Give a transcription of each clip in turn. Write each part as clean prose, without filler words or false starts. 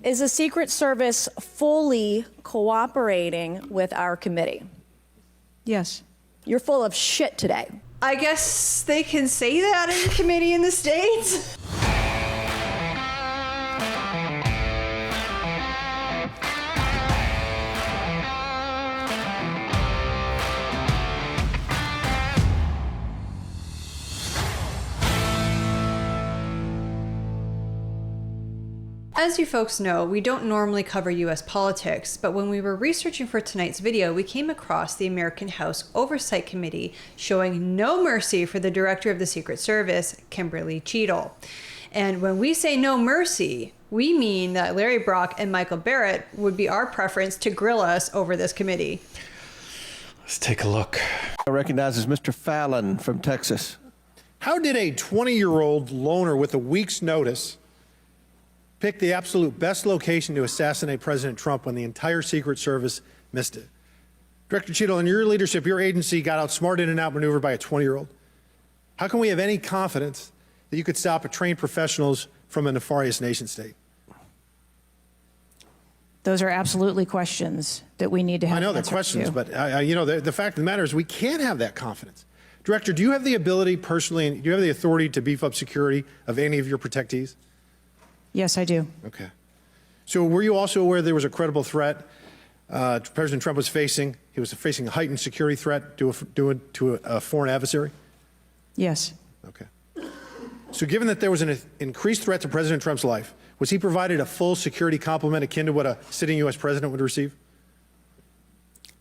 Is the Secret Service fully cooperating with our committee? Yes. You're full of shit today. I guess they can say that in the committee in the States. As you folks know, we don't normally cover US politics, but when we were researching for tonight's video, we came across the American House Oversight Committee showing no mercy for the director of the Secret Service, Kimberly Cheatle. And when we say no mercy, we mean that Larry Brock and Michael Barrett would be our preference to grill us over this committee. Let's take a look. Recognizes Mr. Fallon from Texas. How did a 20-year-old loner with a week's notice pick the absolute best location to assassinate President Trump when the entire Secret Service missed it? Director Cheatle, in your leadership, your agency got outsmarted and outmaneuvered by a 20-year-old. How can we have any confidence that you could stop a trained professionals from a nefarious nation state? Those are absolutely questions that we need to have. I know they're questions, but you know, the fact of the matter is we can't have that confidence. Director, do you have the ability personally, and do you have the authority to beef up security of any of your protectees? Yes, I do. Okay. So were you also aware there was a credible threat President Trump was facing? He was facing a heightened security threat to a foreign adversary? Yes. Okay. So given that there was an increased threat to President Trump's life, was he provided a full security complement akin to what a sitting U.S. president would receive?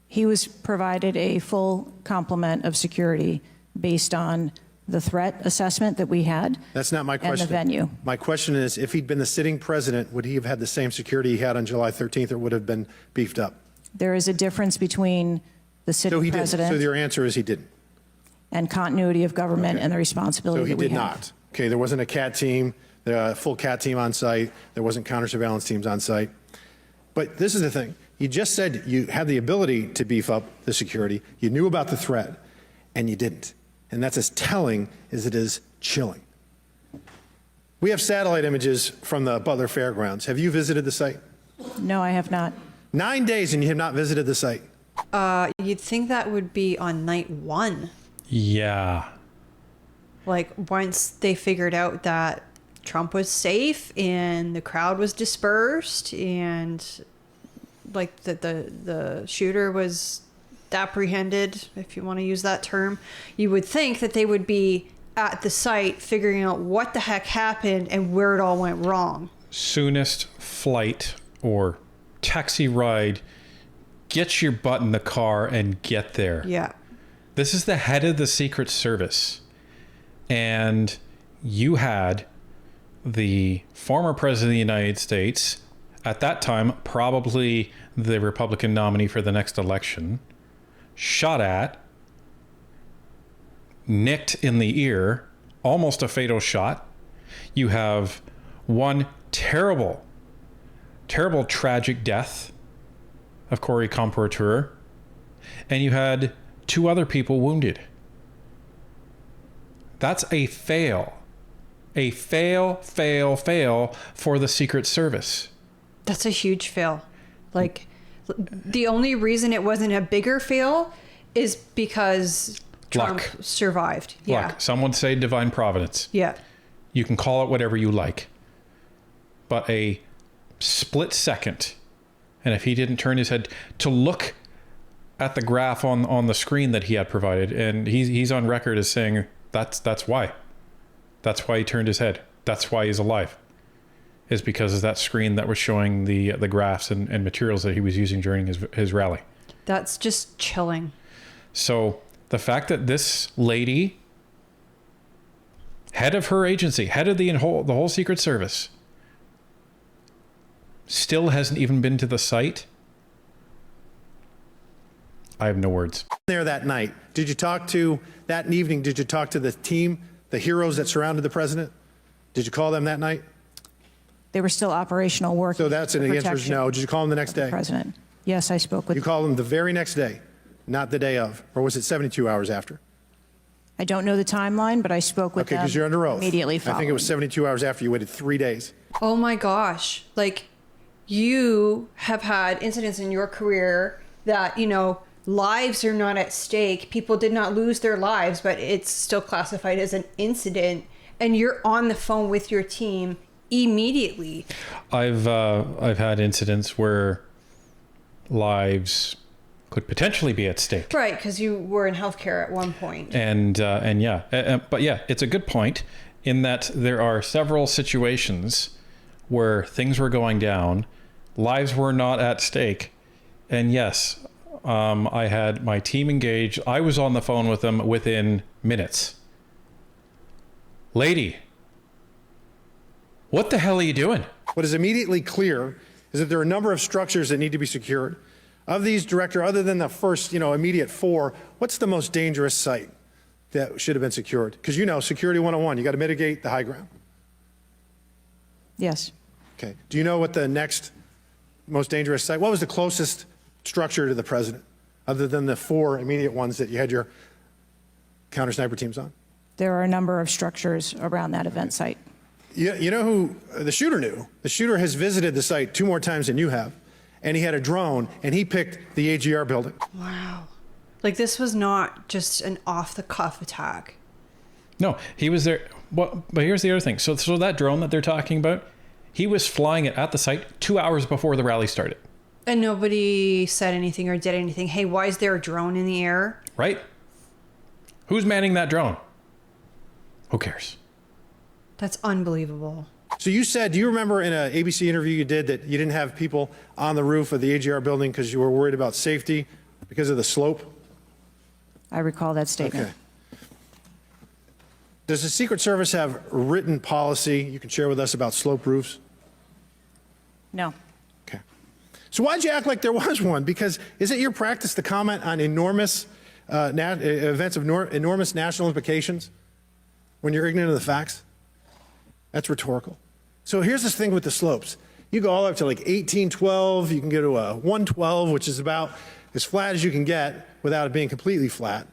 He was provided a full complement of security based on the threat assessment that we had. That's not my question. And the venue. My question is, if he'd been the sitting president, would he have had the same security he had on July 13th, or would have been beefed up? There is a difference between the sitting president. So your answer is he didn't. And continuity of government, Okay. and the responsibility that we have. So he did not. Okay, there wasn't a CAT team, a full CAT team on site. There wasn't counter surveillance teams on site. But this is the thing. You just said you had the ability to beef up the security. You knew about the threat, and you didn't. And that's as telling as it is chilling. We have satellite images from the Butler Fairgrounds. Have you visited the site? No, I have not. 9 days and you have not visited the site. You'd think that would be on night one. Yeah. Like once they figured out that Trump was safe and the crowd was dispersed and like the shooter was apprehended, if you want to use that term, you would think that they would be at the site figuring out what the heck happened and where it all went wrong. Soonest flight or taxi ride, get your butt in the car and get there. Yeah. This is the head of the Secret Service. And you had the former president of the United States, at that time, probably the Republican nominee for the next election, shot at, nicked in the ear, almost a fatal shot. You have one terrible, terrible, tragic death of Corey Comparateur, and you had 2 other people wounded. That's a fail. A fail for the Secret Service. That's a huge fail. Like, the only reason it wasn't a bigger fail is because Trump survived. Yeah. Luck. Some would say divine providence. Yeah. You can call it whatever you like. But a split second, and if he didn't turn his head to look at the graph on the screen that he had provided, and he's on record as saying that's why. That's why he turned his head. That's why he's alive. Is because of that screen that was showing the graphs and materials that he was using during his rally. That's just chilling. So the fact that this lady, head of her agency, head of the whole Secret Service, still hasn't even been to the site, I have no words. There that night, did you talk to the team, the heroes that surrounded the president? Did you call them that night? They were still operational work. So that's an answer is no. Did you call them the next day? President. Yes, I spoke with. You called them the very next day, not the day of, or was it 72 hours after? I don't know the timeline, but I spoke with them. Okay, because you're under oath. Immediately following. I think it was 72 hours after. You waited 3 days. Oh my gosh. Like, you have had incidents in your career that, you know, lives are not at stake. People did not lose their lives, but it's still classified as an incident. And you're on the phone with your team immediately. I've had incidents where lives could potentially be at stake. Right, because you were in healthcare at one point. And yeah, but yeah, it's a good point in that there are several situations where things were going down, lives were not at stake, and yes, I had my team engaged. I was on the phone with them within minutes. Lady, what the hell are you doing? What is immediately clear is that there are a number of structures that need to be secured. Of these, Director, other than the first, immediate 4, what's the most dangerous site that should have been secured? Because Security 101, you got to mitigate the high ground. Yes. Okay. Do you know what the next most dangerous site, what was the closest structure to the president, other than the 4 immediate ones that you had your counter sniper teams on? There are a number of structures around that event site. You know who the shooter knew? The shooter has visited the site 2 more times than you have, and he had a drone, and he picked the AGR building. Wow. Like, this was not just an off-the-cuff attack. No, he was there. Well, but here's the other thing. So that drone that they're talking about, he was flying it at the site 2 hours before the rally started. And nobody said anything or did anything. Hey, why is there a drone in the air? Right? Who's manning that drone? Who cares? That's unbelievable. So you said, do you remember in an ABC interview you did that you didn't have people on the roof of the AGR building because you were worried about safety because of the slope? I recall that statement. Okay. Does the Secret Service have written policy you can share with us about slope roofs? No. Okay. So why'd you act like there was one? Because is it your practice to comment on enormous events of enormous national implications when you're ignorant of the facts? That's rhetorical. So here's this thing with the slopes. You go all up to like 1812. You can go to a 112, which is about as flat as you can get without it being completely flat.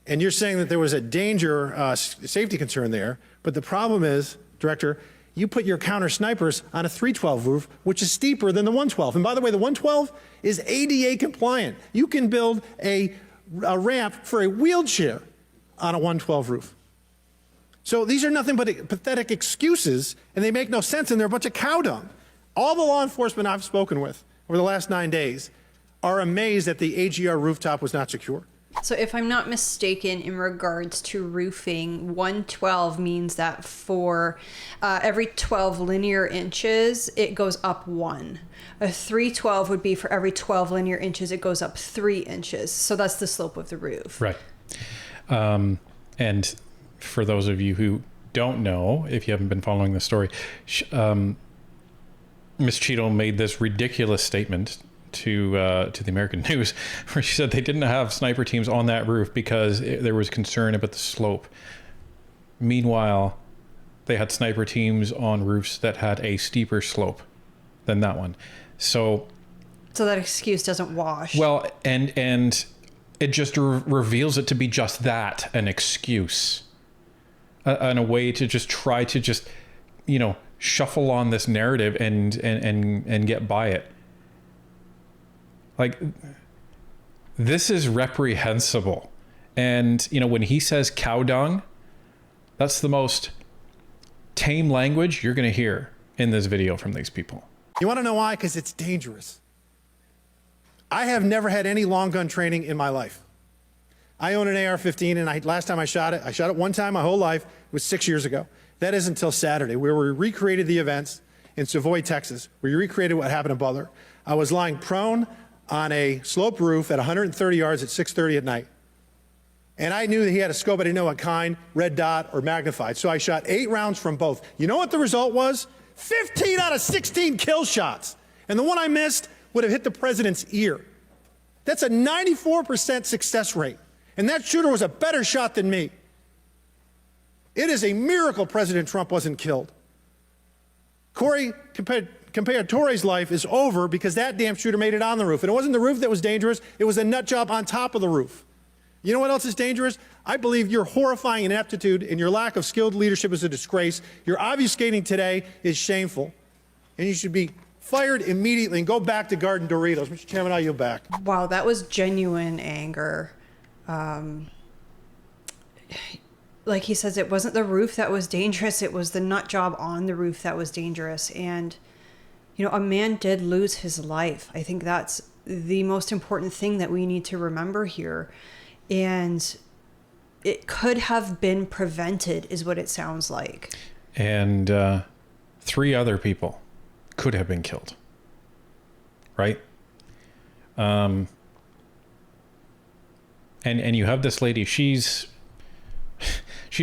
And you're saying that there was a danger, safety concern there. But the problem is, Director, you put your counter snipers on a 312 roof, which is steeper than the 112. And by the way, the 112 is ADA compliant. You can build a ramp for a wheelchair on a 112 roof. So these are nothing but pathetic excuses, and they make no sense, and they're a bunch of cow dung. All the law enforcement I've spoken with over the last 9 days are amazed that the AGR rooftop was not secure. So if I'm not mistaken, in regards to roofing, 112 means that for every 12 linear inches, it goes up 1. A 312 would be for every 12 linear inches, it goes up 3 inches. So that's the slope of the roof. Right. And for those of you who don't know, if you haven't been following the story, Ms. Cheatle made this ridiculous statement to the American news where she said they didn't have sniper teams on that roof because there was concern about the slope. Meanwhile, they had sniper teams on roofs that had a steeper slope than that one. So that excuse doesn't wash. Well, and it just reveals it to be just that, an excuse. And a way to just try to just, shuffle on this narrative and get by it. Like, this is reprehensible. And, when he says cow dung, that's the most tame language you're going to hear in this video from these people. You want to know why? Because it's dangerous. I have never had any long gun training in my life. I own an AR-15, and last time I shot it one time my whole life. It was 6 years ago. That is until Saturday, where we recreated the events in Savoy, Texas, where we recreated what happened in Butler. I was lying prone on a sloped roof at 130 yards at 6:30 at night. And I knew that he had a scope. I didn't know what kind, red dot or magnified. So I shot 8 rounds from both. You know what the result was? 15 out of 16 kill shots. And the one I missed would have hit the president's ear. That's a 94% success rate. And that shooter was a better shot than me. It is a miracle President Trump wasn't killed. Corey Comparatore's life is over because that damn shooter made it on the roof. And it wasn't the roof that was dangerous. It was a nut job on top of the roof. You know what else is dangerous? I believe your horrifying ineptitude and your lack of skilled leadership is a disgrace. Your obfuscating today is shameful. And you should be Fired immediately and go back to Garden Doritos. Mr. Chairman, I yield back. Wow, that was genuine anger. Like he says, it wasn't the roof that was dangerous. It was the nut job on the roof that was dangerous. And, you know, a man did lose his life. I think that's the most important thing that we need to remember here. And it could have been prevented, is what it sounds like. And 3 other people could have been killed. Right? And you have this lady, she's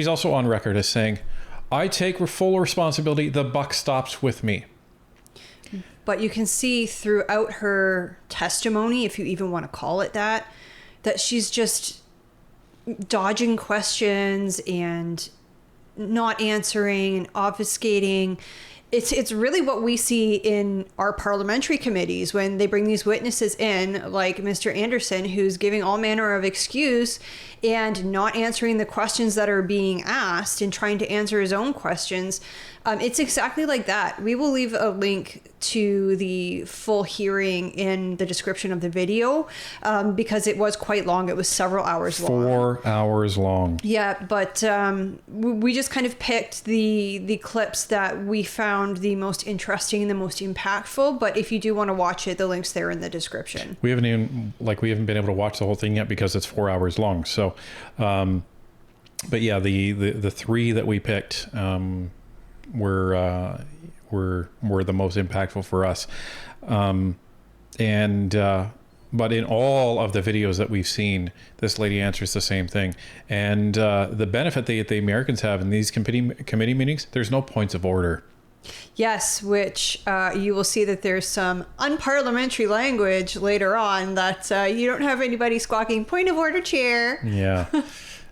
also on record as saying, I take full responsibility, the buck stops with me. But you can see throughout her testimony, if you even want to call it that she's just dodging questions and not answering and obfuscating. It's really what we see in our parliamentary committees when they bring these witnesses in, like Mr. Anderson, who's giving all manner of excuse and not answering the questions that are being asked and trying to answer his own questions. It's exactly like that. We will leave a link to the full hearing in the description of the video because it was quite long. It was several hours long. 4 hours long. Yeah, but we just kind of picked the clips that we found the most interesting and the most impactful. But if you do want to watch it, the link's there in the description. We haven't been able to watch the whole thing yet because it's 4 hours long. So, but yeah, the 3 that we picked were the most impactful for us. But in all of the videos that we've seen, this lady answers the same thing. And the benefit that the Americans have in these committee meetings, there's no points of order. Yes, which you will see that there's some unparliamentary language later on that you don't have anybody squawking, point of order, chair. Yeah.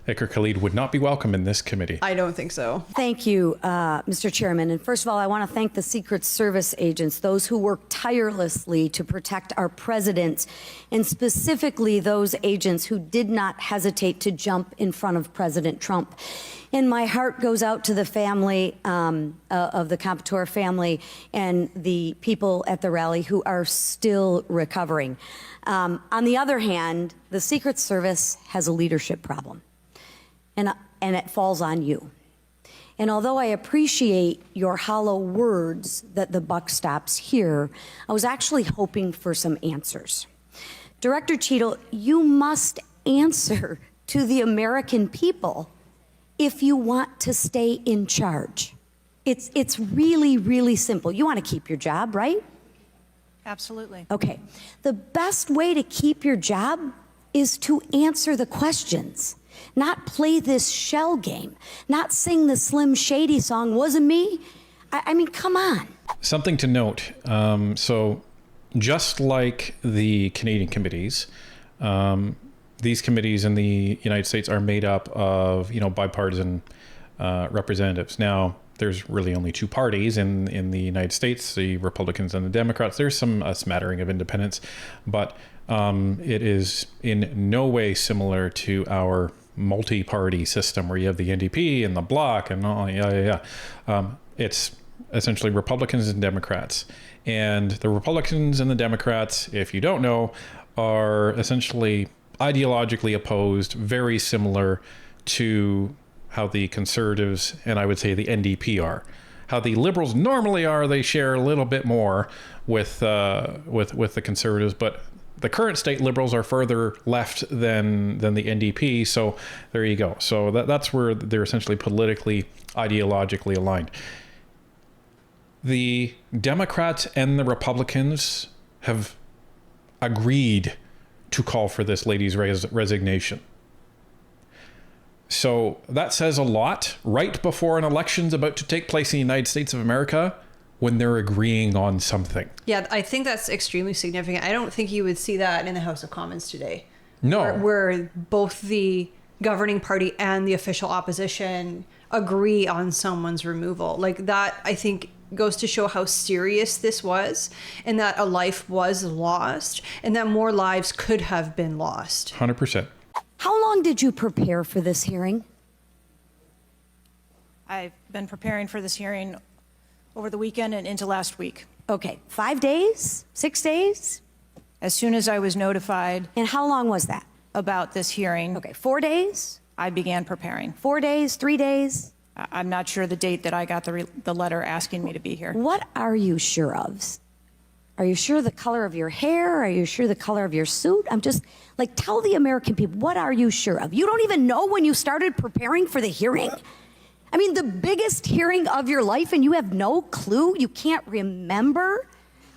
Iker Khalid would not be welcome in this committee. I don't think so. Thank you, Mr. Chairman. And first of all, I want to thank the Secret Service agents, those who work tirelessly to protect our presidents, and specifically those agents who did not hesitate to jump in front of President Trump. And my heart goes out to the family of the Comptoir family and the people at the rally who are still recovering. On the other hand, the Secret Service has a leadership problem. And it falls on you. And although I appreciate your hollow words that the buck stops here, I was actually hoping for some answers. Director Cheatle, you must answer to the American people if you want to stay in charge. It's really, really simple. You want to keep your job, right? Absolutely. Okay. The best way to keep your job is to answer the questions. Not play this shell game, not sing the Slim Shady song, wasn't me. I mean, come on. Something to note. So just like the Canadian committees, these committees in the United States are made up of, bipartisan representatives. Now, there's really only 2 parties in the United States, the Republicans and the Democrats. There's a smattering of independents, but it is in no way similar to our multi-party system where you have the NDP and the Bloc and all. It's essentially Republicans and Democrats. And the Republicans and the Democrats, if you don't know, are essentially ideologically opposed, very similar to how the Conservatives and I would say the NDP are. How the Liberals normally are, they share a little bit more with the Conservatives, but the current state Liberals are further left than the NDP. So there you go. So that's where they're essentially politically, ideologically aligned. The Democrats and the Republicans have agreed to call for this lady's resignation. So that says a lot right before an election's about to take place in the United States of America, when they're agreeing on something. Yeah, I think that's extremely significant. I don't think you would see that in the House of Commons today. No. Where both the governing party and the official opposition agree on someone's removal. Like that, I think, goes to show how serious this was and that a life was lost and that more lives could have been lost. 100%. How long did you prepare for this hearing? I've been preparing for this hearing over the weekend and into last week. Okay, 5 days, 6 days? As soon as I was notified And how long was that? about this hearing, Okay, 4 days, I began preparing. 4 days, 3 days? I'm not sure the date that I got the letter asking me to be here. What are you sure of? Are you sure the color of your hair? Are you sure the color of your suit? I'm just like, tell the American people, what are you sure of? You don't even know when you started preparing for the hearing? I mean, the biggest hearing of your life, and you have no clue? You can't remember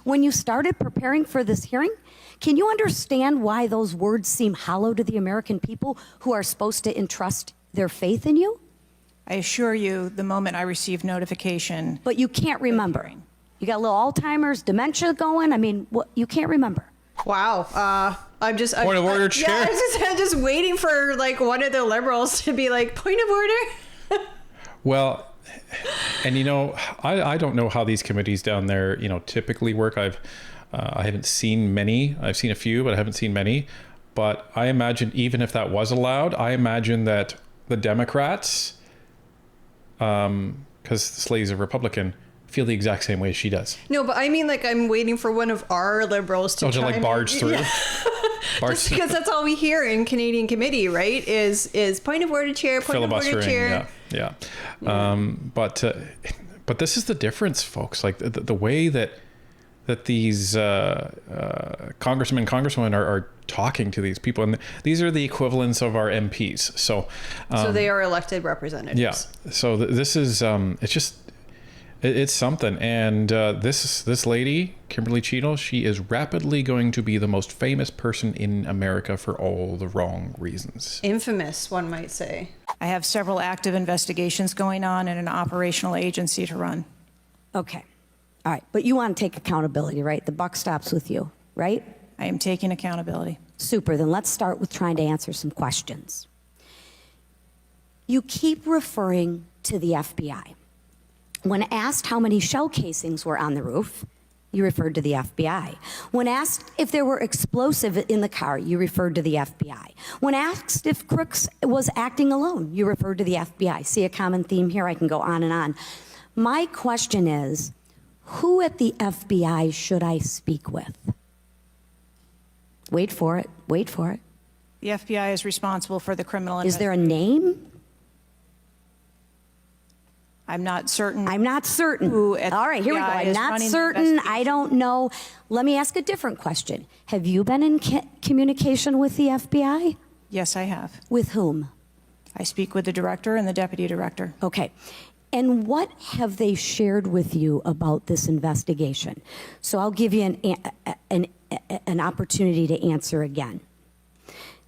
when you started preparing for this hearing? Can you understand why those words seem hollow to the American people who are supposed to entrust their faith in you? I assure you, the moment I received notification. But you can't remember. You got a little Alzheimer's, dementia going? I mean, what, you can't remember. Wow. I'm just Point of order, Chair. Yeah, I'm just waiting for like one of the liberals to be like, point of order. Well, and you know, I don't know how these committees down there, you know, typically work. I haven't seen many. I've seen a few, but I haven't seen many. But I imagine even if that was allowed, I imagine that the Democrats, because this lady's a Republican, feel the exact same way as she does. No, but I mean, like, I'm waiting for one of our liberals to To like chime barge in. through. Yeah. Just because that's all we hear in Canadian committee, right? Is point of order, chair, point of order, Filibustering, chair. yeah. But this is the difference, folks. Like the way that these congressmen, congresswomen are talking to these people, and these are the equivalents of our MPs. So they are elected representatives. yeah. So this is it's something. And this lady, Kimberly Cheatle, she is rapidly going to be the most famous person in America for all the wrong reasons. Infamous, one might say. I have several active investigations going on and an operational agency to run. Okay. All right. But you want to take accountability, right? The buck stops with you, right? I am taking accountability. Super. Then let's start with trying to answer some questions. You keep referring to the FBI. When asked how many shell casings were on the roof, you referred to the FBI. When asked if there were explosive in the car, you referred to the FBI. When asked if Crooks was acting alone, you referred to the FBI. See a common theme here? I can go on and on. My question is, who at the FBI should I speak with? Wait for it. Wait for it. The FBI is responsible for the criminal Is there a name? I'm not certain. I'm not certain. Who at All right, here we go. FBI I'm is not running the certain. I investigation. don't know. Let me ask a different question. Have you been in communication with the FBI? Yes, I have. With whom? I speak with the director and the deputy director. Okay. And what have they shared with you about this investigation? So I'll give you an opportunity to answer again.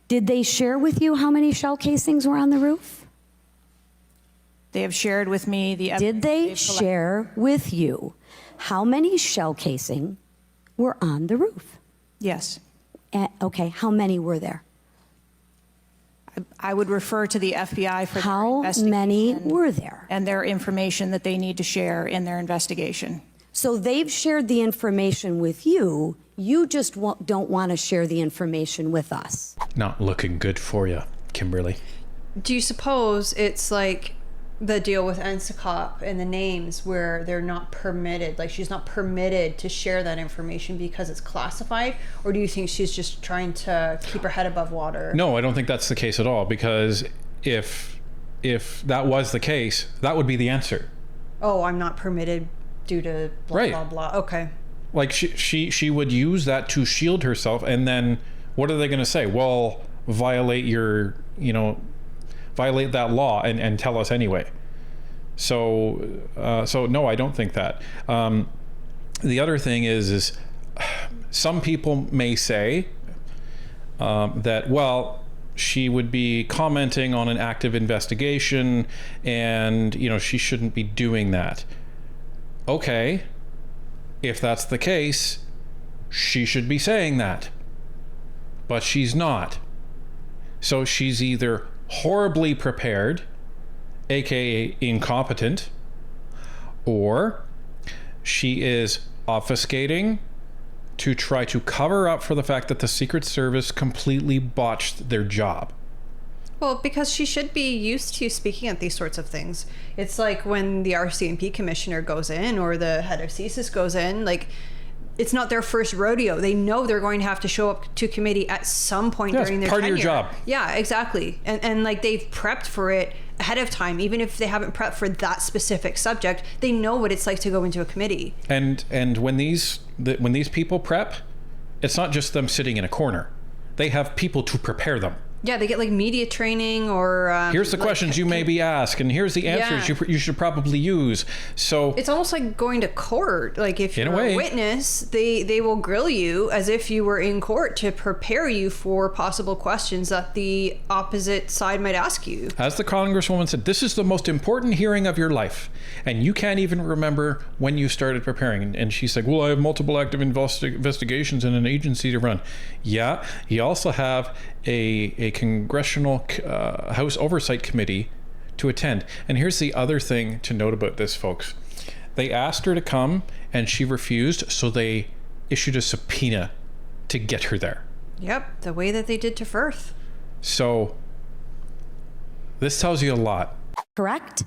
Did they share with you how many shell casings were on the roof? They have shared with me the evidence Did they they've collected. share with you how many shell casing were on the roof? Yes. Okay, how many were there? I would refer to the FBI for their How investigation many were there? and their information that they need to share in their investigation. So they've shared the information with you. You just don't want to share the information with us. Not looking good for you, Kimberly. Do you suppose it's like the deal with NSCOP and the names where they're not permitted, like she's not permitted to share that information because it's classified? Or do you think she's just trying to keep her head above water? No, I don't think that's the case at all, because if that was the case, that would be the answer. Oh, I'm not permitted due to blah, Right. blah, blah. Okay. Like she would use that to shield herself, and then what are they going to say? Well, violate that law and tell us anyway. So no, I don't think that. The other thing is some people may say that, well, she would be commenting on an active investigation, and she shouldn't be doing that. Okay, if that's the case, she should be saying that, but she's not. So she's either horribly prepared, aka incompetent, or she is obfuscating to try to cover up for the fact that the Secret Service completely botched their job. Well, because she should be used to speaking at these sorts of things. It's like when the RCMP commissioner goes in or the head of CSIS goes in, like, it's not their first rodeo. They know they're going to have to show up to committee at some point during their part tenure. of your job. Yeah, exactly. And like they've prepped for it ahead of time. Even if they haven't prepped for that specific subject, they know what it's like to go into a committee. And when these people prep, it's not just them sitting in a corner. They have people to prepare them. Yeah, they get like media training or... here's the questions you may be asked, and here's the answers you should probably use. So it's almost like going to court. Like if In a you're way. a witness, they will grill you as if you were in court to prepare you for possible questions that the opposite side might ask you. as the Congresswoman said, this is the most important hearing of your life, and you can't even remember when you started preparing. And she's like, well, I have multiple active investigations and an agency to run. Yeah, you also have a congressional House Oversight Committee to attend. And here's the other thing to note about this, folks. They asked her to come and she refused, so they issued a subpoena to get her there. Yep, the way that they did to Firth. So this tells you a lot. Correct?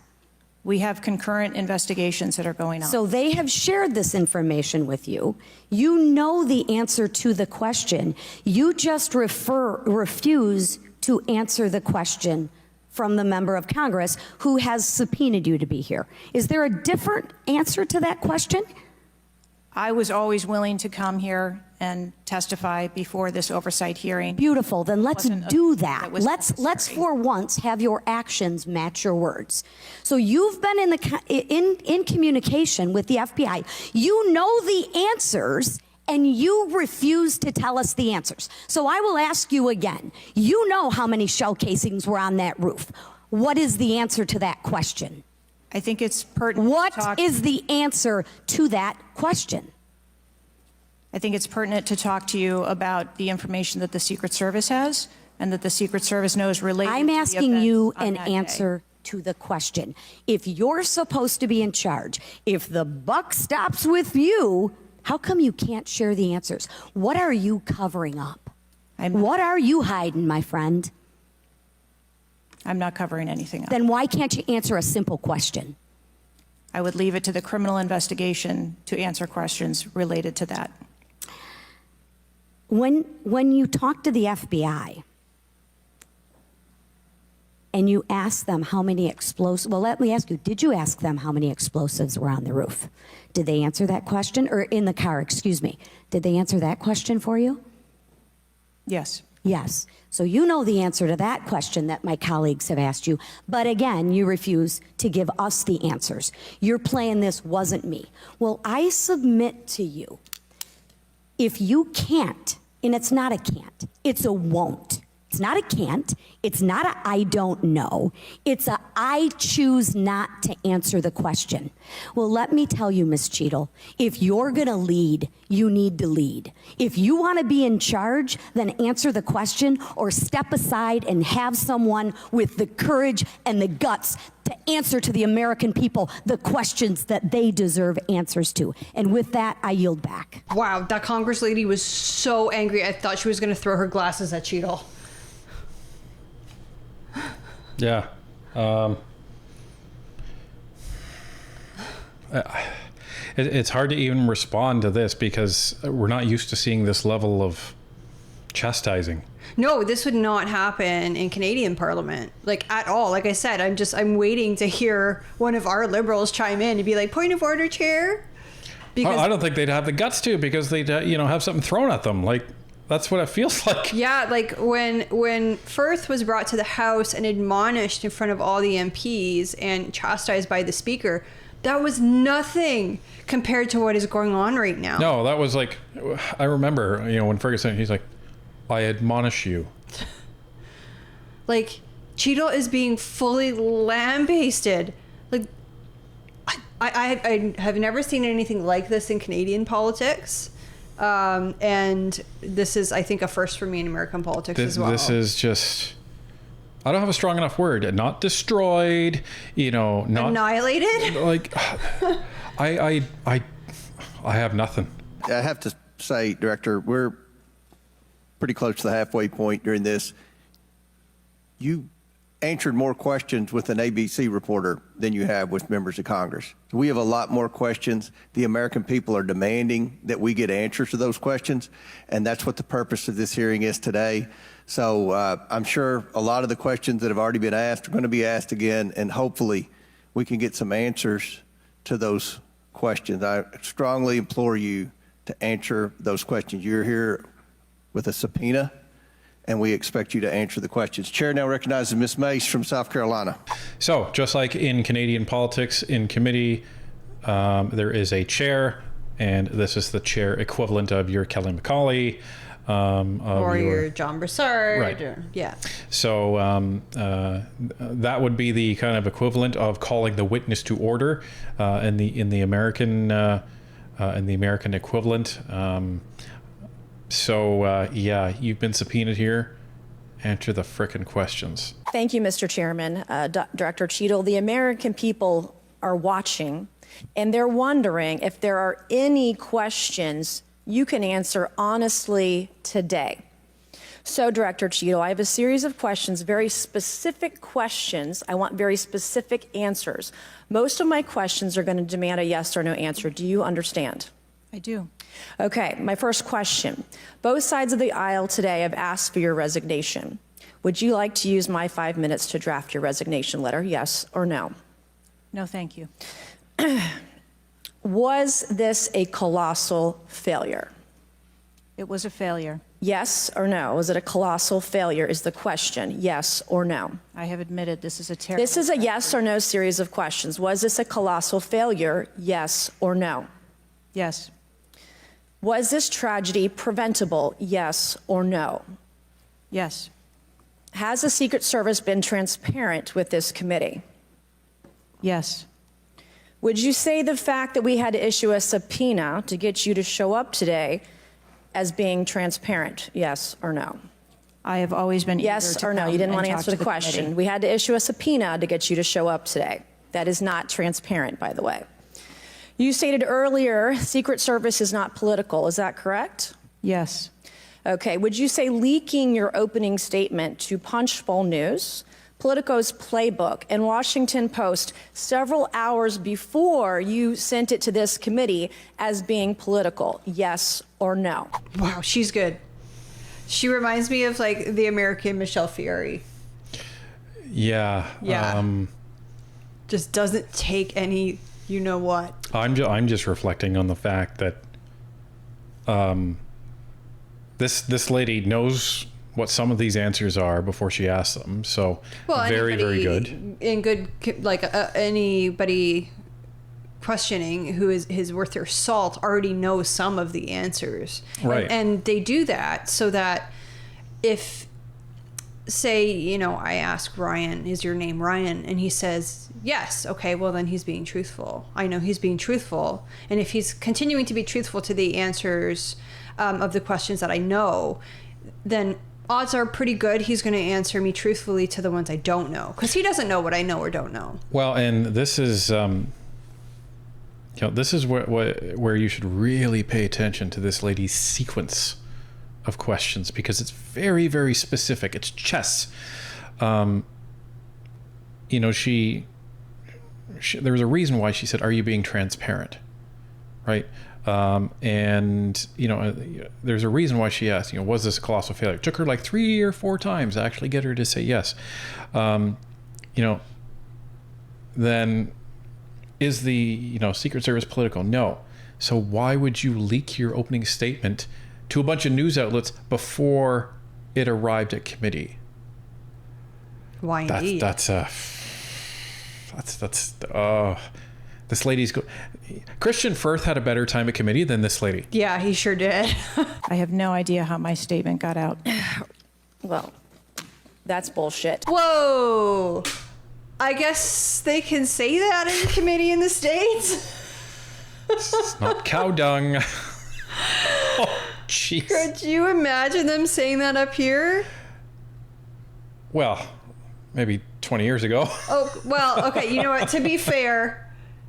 We have concurrent investigations that are going on. So they have shared this information with you. You know the answer to the question. You just refuse to answer the question from the member of Congress who has subpoenaed you to be here. Is there a different answer to that question? I was always willing to come here and testify before this oversight hearing. Beautiful. Then let's Wasn't a- do that that. was Let's necessary. for once have your actions match your words. So you've been in communication with the FBI. You know the answers and you refuse to tell us the answers. So I will ask you again. You know how many shell casings were on that roof. What is the answer to that question? I think it's pertinent What to talk. is the answer to that question? I think it's pertinent to talk to you about the information that the Secret Service has and that the Secret Service knows related I'm to the asking event you on an that day. answer to the question. If you're supposed to be in charge, if the buck stops with you, how come you can't share the answers? What are you covering up? What are you hiding, my friend? I'm not covering anything up. Then why can't you answer a simple question? I would leave it to the criminal investigation to answer questions related to that. When you talk to the FBI and you ask them how many explosives, well, let me ask you, did you ask them how many explosives were on the roof? Did they answer that question? Or in the car, excuse me. Did they answer that question for you? Yes. Yes. So you know the answer to that question that my colleagues have asked you. But again, you refuse to give us the answers. You're playing this wasn't me. Well, I submit to you, if you can't, and it's not a can't, it's a won't. It's not a can't. It's not a I don't know. It's a I choose not to answer the question. Well, let me tell you, Ms. Cheatle, if you're going to lead, you need to lead. If you want to be in charge, then answer the question or step aside and have someone with the courage and the guts to answer to the American people the questions that they deserve answers to. And with that, I yield back. Wow, that Congress lady was so angry. I thought she was going to throw her glasses at Cheatle. Yeah. It's hard to even respond to this because we're not used to seeing this level of chastising. No, this would not happen in Canadian Parliament, like at all. Like I said, I'm waiting to hear one of our Liberals chime in and be like, point of order, Chair. Because I don't think they'd have the guts to because they'd, have something thrown at them. Like, that's what it feels like. yeah, like when Firth was brought to the House and admonished in front of all the MPs and chastised by the Speaker, that was nothing compared to what is going on right now. No, that was like, I remember, when Ferguson, he's like, I admonish you. Like, Cheatle is being fully lambasted. Like, I have never seen anything like this in Canadian politics. And this is, I think, a first for me in American politics as well. This is just, I don't have a strong enough word. Not destroyed, not annihilated. Like, I have nothing. I have to say, Director, we're pretty close to the halfway point during this. You answered more questions with an ABC reporter than you have with members of Congress. We have a lot more questions. The American people are demanding that we get answers to those questions, and that's what the purpose of this hearing is today. So I'm sure a lot of the questions that have already been asked are going to be asked again, and hopefully we can get some answers to those questions. I strongly implore you to answer those questions. You're here with a subpoena, and we expect you to answer the questions. Chair now recognizes Ms. Mace from South Carolina. So just like in Canadian politics, in committee, there is a chair, and this is the chair equivalent of your Kelly McCauley. Or your John Broussard. Right. Yeah. So that would be the kind of equivalent of calling the witness to order in the American equivalent. Yeah, you've been subpoenaed here. Answer the frickin' questions. Thank you, Mr. Chairman. Director Cheatle, the American people are watching, and they're wondering if there are any questions you can answer honestly today. So, Director Cheatle, I have a series of questions, very specific questions. I want very specific answers. Most of my questions are going to demand a yes or no answer. Do you understand? I do. Okay, my first question. Both sides of the aisle today have asked for your resignation. Would you like to use my 5 minutes to draft your resignation letter, yes or no? No, thank you. Was this a colossal failure? It was a failure. Yes or no? Was it a colossal failure is the question, yes or no? I have admitted this is a terrible... This is a yes or no series of questions. Was this a colossal failure, yes or no? Yes. Was this tragedy preventable, yes or no? Yes. Has the Secret Service been transparent with this committee? Yes. Would you say the fact that we had to issue a subpoena to get you to show up today as being transparent, yes or no? I have always been Yes or no? You didn't want to answer the question. Committee. We had to issue a subpoena to get you to show up today. That is not transparent, by the way. You stated earlier, Secret Service is not political. Is that correct? Yes. Okay. Would you say leaking your opening statement to Punchbowl News, Politico's Playbook, and Washington Post several hours before you sent it to this committee as being political, yes or no? Wow, she's good. She reminds me of like the American Michelle Fieri. Yeah. Yeah. Just doesn't take any, you know what. I'm just reflecting on the fact that this lady knows what some of these answers are before she asks them. So very good. In good, like anybody questioning who is worth their salt already knows some of the answers. Right. And they do that so that if, say, you know, I ask Ryan, is your name Ryan? And he says, yes. Okay, well, then he's being truthful. I know he's being truthful. And if he's continuing to be truthful to the answers of the questions that I know, then odds are pretty good he's going to answer me truthfully to the ones I don't know, because he doesn't know what I know or don't know. Well, and this is, this is where you should really pay attention to this lady's sequence of questions, because it's very, very specific. It's chess. She there was a reason why she said, "Are you being transparent?" Right. There's a reason why she asked, was this a colossal failure? It took her like 3 or 4 times to actually get her to say yes. Then is the, Secret Service political? No. So why would you leak your opening statement to a bunch of news outlets before it arrived at committee? Why indeed? This lady's Christian Firth had a better time at committee than this lady. Yeah, he sure did. I have no idea how my statement got out. Well, that's bullshit. Whoa. I guess they can say that in committee in the States. It's not cow dung. Oh, jeez. Could you imagine them saying that up here? Well, maybe 20 years ago. Oh, well, okay. You know what? To be fair,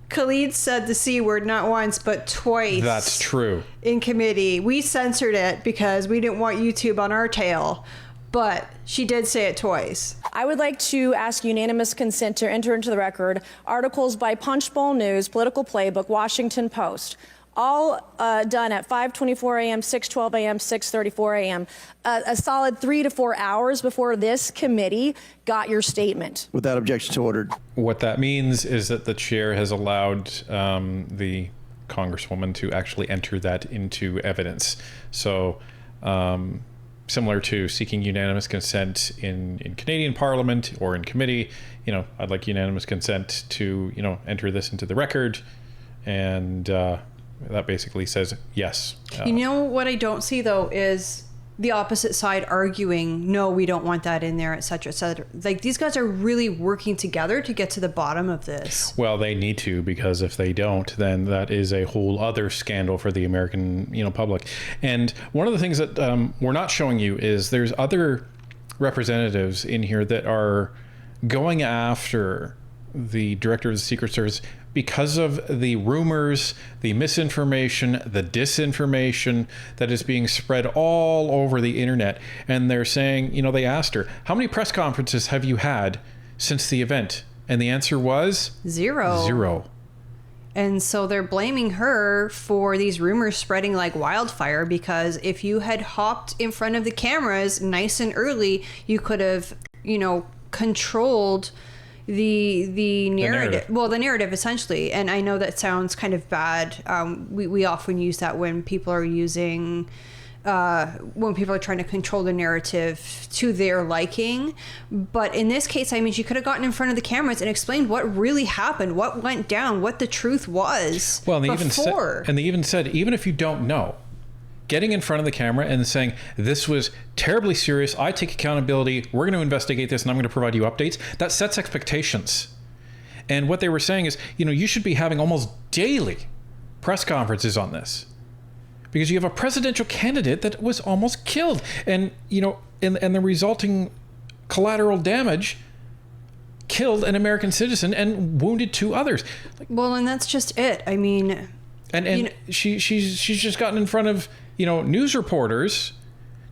Khalid said the C word not once, but twice. That's true. In committee. We censored it because we didn't want YouTube on our tail. but she did say it twice. I would like to ask unanimous consent to enter into the record articles by Punchbowl News, Political Playbook, Washington Post, all done at 5:24 a.m., 6:12 a.m., 6:34 a.m., a solid 3 to 4 hours before this committee got your statement. Without objection, so ordered. What that means is that the chair has allowed the Congresswoman to actually enter that into evidence. So similar to seeking unanimous consent in Canadian Parliament or in committee, I'd like unanimous consent to, enter this into the record. And that basically says yes. What I don't see, though, is the opposite side arguing, no, we don't want that in there, et cetera, et cetera. Like, these guys are really working together to get to the bottom of this. Well, they need to, because if they don't, then that is a whole other scandal for the American, public. And one of the things that we're not showing you is there's other representatives in here that are going after the director of the Secret Service because of the rumors, the misinformation, the disinformation that is being spread all over the internet. And they're saying, they asked her, how many press conferences have you had since the event? And the answer was? Zero. And so they're blaming her for these rumors spreading like wildfire, because if you had hopped in front of the cameras nice and early, you could have, controlled the narrative. Well, the narrative, essentially. And I know that sounds kind of bad. We often use that when people are using when people are trying to control the narrative to their liking. But in this case, she could have gotten in front of the cameras and explained what really happened, what went down, what the truth was. Well, they even said, even if you don't know, getting in front of the camera and saying, this was terribly serious, I take accountability, we're going to investigate this, and I'm going to provide you updates, that sets expectations. And what they were saying is, you should be having almost daily press conferences on this, because you have a presidential candidate that was almost killed. And, and the resulting collateral damage killed an American citizen and wounded 2 others. Well, and that's just it. And she's just gotten in front of news reporters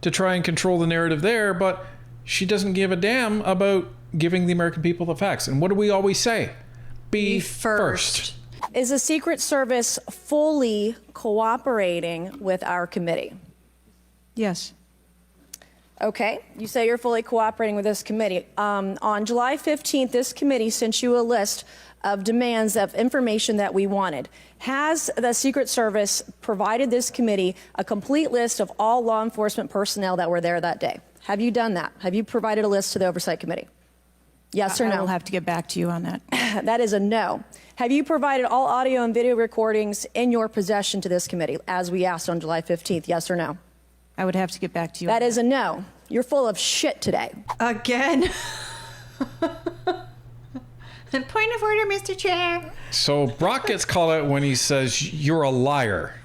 to try and control the narrative there, but she doesn't give a damn about giving the American people the facts. And what do we always say? Be first. Is the Secret Service fully cooperating with our committee? Yes. Okay, you say you're fully cooperating with this committee. On July 15th, this committee sent you a list of demands of information that we wanted. Has the Secret Service provided this committee a complete list of all law enforcement personnel that were there that day? Have you done that? Have you provided a list to the Oversight Committee? Yes or no? I will have to get back to you on that. That is a no. Have you provided all audio and video recordings in your possession to this committee, as we asked on July 15th? Yes or no? I would have to get back to you. That is a no. You're full of shit today. Again. Point of order, Mr. Chair. So Brock gets called out when he says, you're a liar.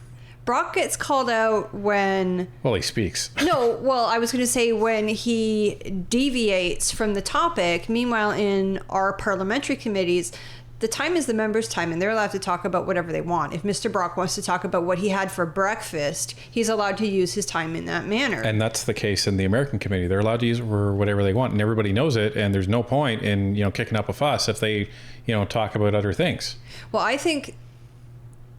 Brock gets called out when... Well, he speaks. No, well, I was going to say when he deviates from the topic. Meanwhile, in our parliamentary committees, the time is the members' time, and they're allowed to talk about whatever they want. If Mr. Brock wants to talk about what he had for breakfast, he's allowed to use his time in that manner. And that's the case in the American committee. They're allowed to use it for whatever they want, and everybody knows it, and there's no point in, kicking up a fuss if they, talk about other things. Well, I think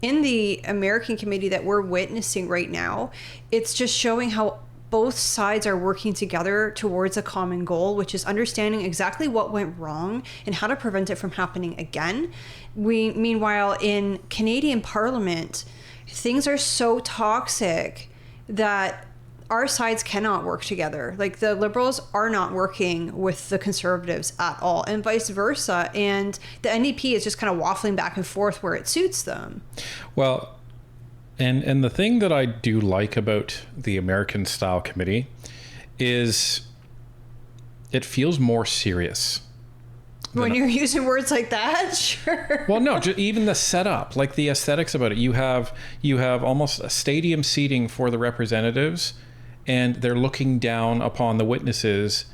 in the American committee that we're witnessing right now, it's just showing how both sides are working together towards a common goal, which is understanding exactly what went wrong and how to prevent it from happening again. Meanwhile, in Canadian Parliament, things are so toxic that our sides cannot work together. Like, the Liberals are not working with the Conservatives at all, and vice versa. And the NDP is just kind of waffling back and forth where it suits them. Well, And the thing that I do like about the American style committee is it feels more serious. When you're using words like that, sure. Well, no, just even the setup, like the aesthetics about it. You have almost a stadium seating for the representatives, and they're looking down upon the witnesses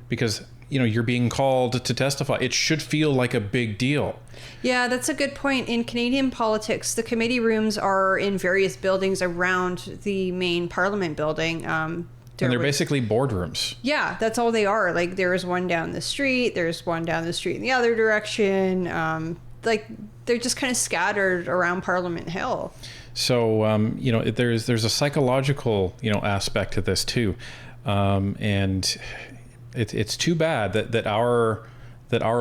because you're being called to testify. It should feel like a big deal. Yeah, that's a good point. In Canadian politics, the committee rooms are in various buildings around the main Parliament building. And they're was- basically boardrooms. Yeah, that's all they are. Like, there's one down the street, there's one down the street in the other direction. Like, they're just kind of scattered around Parliament Hill. So, there's a psychological, aspect to this too. And it's too bad that our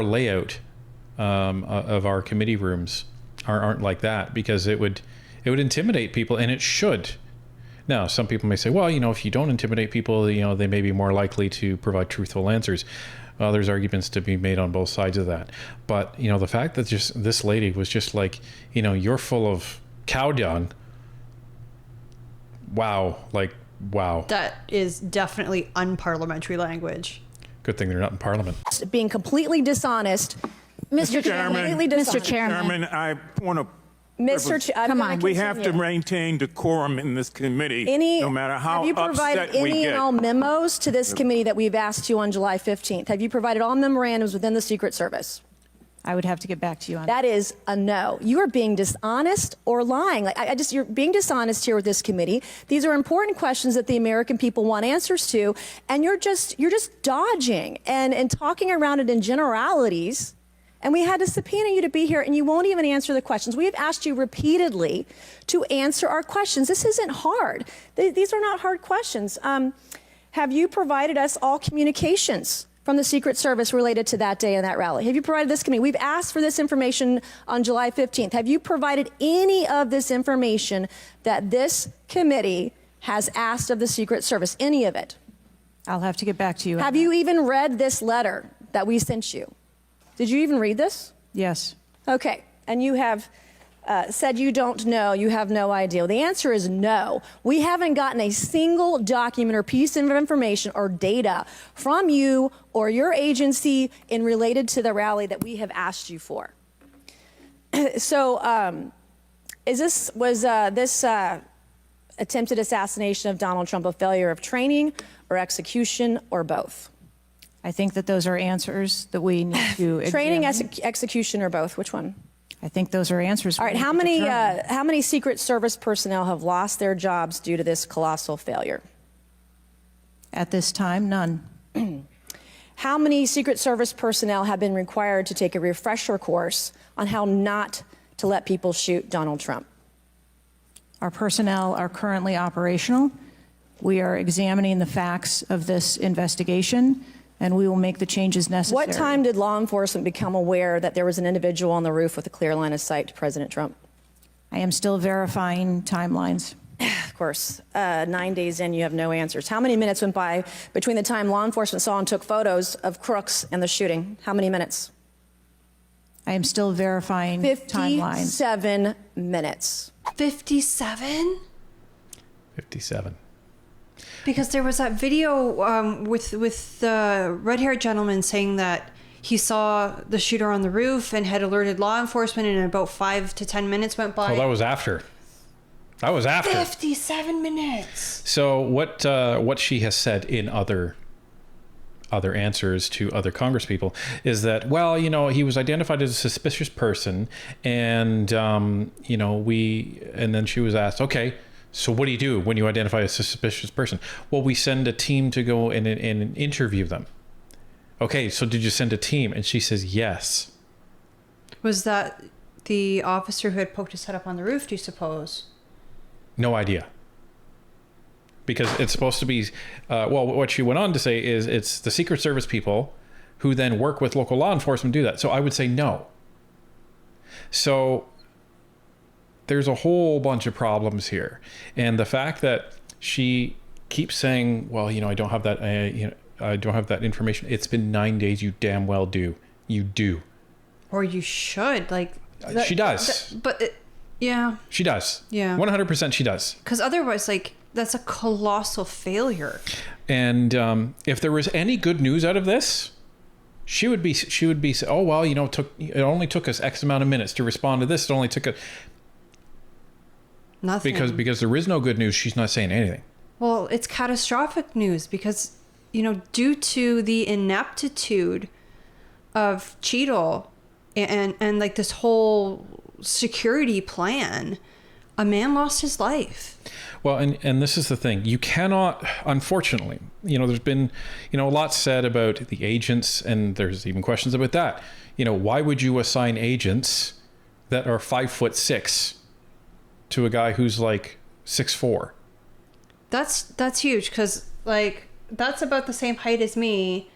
layout of our committee rooms aren't like that, because it would intimidate people, and it should. Now, some people may say, well, if you don't intimidate people, they may be more likely to provide truthful answers. Well, there's arguments to be made on both sides of that. But, the fact that just this lady was just like, you're full of cow dung. Wow. Like, wow. That is definitely unparliamentary language. Good thing they're not in Parliament. Being completely dishonest. Mr. Chairman, Completely dishonest. Mr. Chairman, I want to. Come on. We have to maintain decorum in this committee, no matter how have you provided upset we any get. and all memos to this committee that we've asked you on July 15th? Have you provided all memorandums within the Secret Service? I would have to get back to you on That is a no. You are being dishonest or lying. Like, you're being dishonest here with this committee. These are important questions that the American people want answers to, and you're just dodging and talking around it in generalities. And we had to subpoena you to be here, and you won't even answer the questions. We have asked you repeatedly to answer our questions. This isn't hard. These are not hard questions. Have you provided us all communications from the Secret Service related to that day and that rally? Have you provided this committee? We've asked for this information on July 15th. Have you provided any of this information that this committee has asked of the Secret Service? Any of it? I'll have to get back to you. Have you even read this letter that we sent you? Did you even read this? Yes. Okay. And you have said you don't know, you have no idea. Well, the answer is no. We haven't gotten a single document or piece of information or data from you or your agency in related to the rally that we have asked you for. So was this attempted assassination of Donald Trump a failure of training or execution or both? I think that those are answers that we need to Training, examine. execution, or both? Which one? I think those are answers. All right. How many Secret Service personnel have lost their jobs due to this colossal failure? At this time, none. How many Secret Service personnel have been required to take a refresher course on how not to let people shoot Donald Trump? Our personnel are currently operational. We are examining the facts of this investigation, and we will make the changes necessary. What time did law enforcement become aware that there was an individual on the roof with a clear line of sight to President Trump? I am still verifying timelines. Of course, 9 days in, you have no answers. How many minutes went by between the time law enforcement saw and took photos of crooks and the shooting? How many minutes? I am still verifying timelines. 57 minutes. 57? 57. Because there was that video with the red-haired gentleman saying that he saw the shooter on the roof and had alerted law enforcement, and about 5 to 10 minutes went by. Well, that was after. 57 minutes. So what she has said in other answers to other congresspeople is that, well, he was identified as a suspicious person, and and then she was asked, okay, so what do you do when you identify a suspicious person? Well, we send a team to go and interview them. Okay, so did you send a team? And she says yes. Was that the officer who had poked his head up on the roof, do you suppose? No idea. Because it's supposed to be, what she went on to say is it's the Secret Service people who then work with local law enforcement do that. So I would say no. So there's a whole bunch of problems here. And the fact that she keeps saying, well, I don't have that, I don't have that information. It's been 9 days. You damn well do. You do. Or you should, she does. Yeah. She does. Yeah. 100% she does. Because otherwise, that's a colossal failure. And if there was any good news out of this, she would be, oh, well, it only took us X amount of minutes to respond to this. It only took nothing. Because there is no good news, she's not saying anything. Well, it's catastrophic news because, due to the ineptitude of Cheatle and this whole security plan, A man lost his life. Well, and this is the thing. You cannot, unfortunately, there's been, a lot said about the agents, and there's even questions about that. Why would you assign agents that are 5'6" to a guy who's like 6'4"? That's huge, because like that's about the same height as me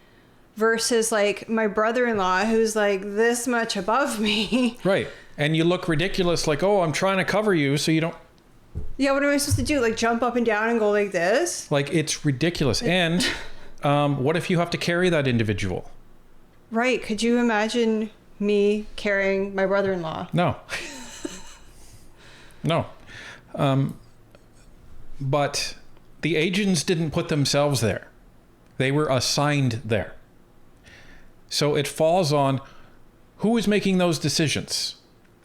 versus like my brother-in-law who's like this much above me. Right. And you look ridiculous, like, oh, I'm trying to cover you so you don't. Yeah, what am I supposed to do? Like jump up and down and go like this? Like, it's ridiculous. And what if you have to carry that individual? Right. Could you imagine me carrying my brother-in-law? No. No. But the agents didn't put themselves there. They were assigned there. So it falls on who is making those decisions.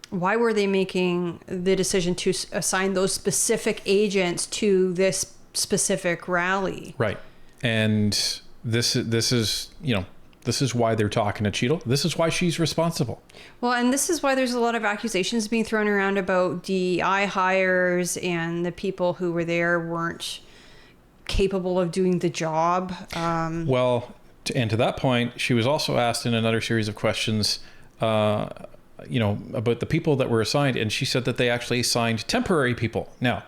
Why were they making the decision to assign those specific agents to this specific rally? Right. And this is why they're talking to Cheatle. This is why she's responsible. Well, and this is why there's a lot of accusations being thrown around about DEI hires and the people who were there weren't capable of doing the job. Well, and to that point, she was also asked in another series of questions, about the people that were assigned, and she said that they actually assigned temporary people. Now,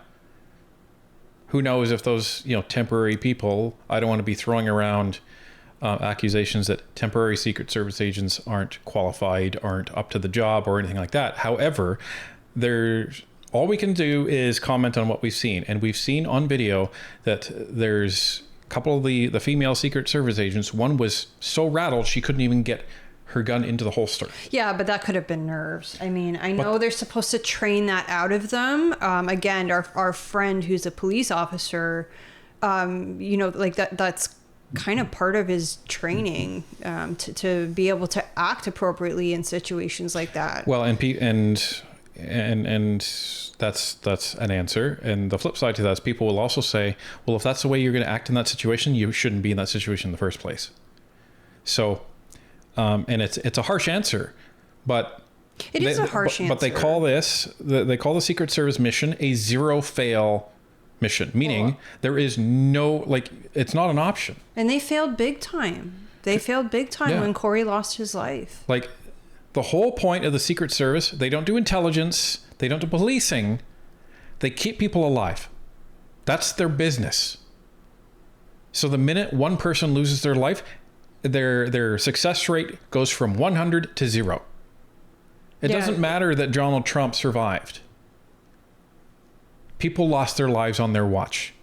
who knows if those, temporary people, I don't want to be throwing around accusations that temporary Secret Service agents aren't qualified, aren't up to the job or anything like that. However, all we can do is comment on what we've seen. And we've seen on video that there's a couple of the female Secret Service agents. One was so rattled she couldn't even get her gun into the holster. Yeah, but that could have been nerves. I mean, I know they're supposed to train that out of them. Again, our friend who's a police officer, that's kind of part of his training, to be able to act appropriately in situations like that. Well, and that's an answer. And the flip side to that is people will also say, well, if that's the way you're going to act in that situation, you shouldn't be in that situation in the first place. So, and it's a harsh answer, but it is a harsh answer. But they call the Secret Service mission a zero fail mission, meaning there is no, it's not an option. And they failed big time. They failed big time when Corey lost his life. Like, the whole point of the Secret Service, they don't do intelligence, they don't do policing, they keep people alive. That's their business. So the minute one person loses their life, their success rate goes from 100 to 0. It doesn't matter that Donald Trump survived. People lost their lives on their watch.